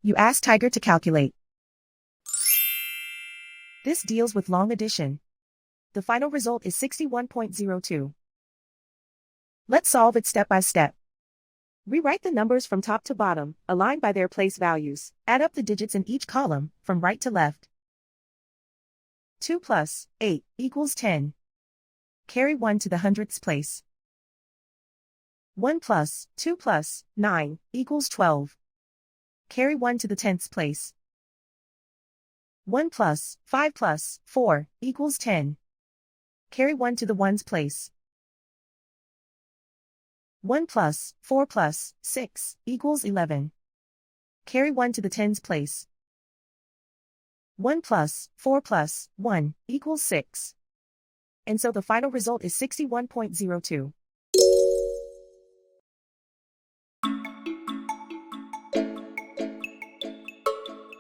You ask Tiger to calculate. This deals with long addition. The final result is 61.02. Let's solve it step by step. Rewrite the numbers from top to bottom, aligned by their place values. Add up the digits in each column, from right to left. 2 plus 8 equals 10. Carry 1 to the hundredths place. 1 plus 2 plus 9 equals 12. Carry 1 to the tenths place. 1 plus 5 plus 4 equals 10. Carry 1 to the ones place. 1 plus 4 plus 6 equals 11. Carry 1 to the tens place. 1 plus 4 plus 1 equals 6. And so the final result is 61.02.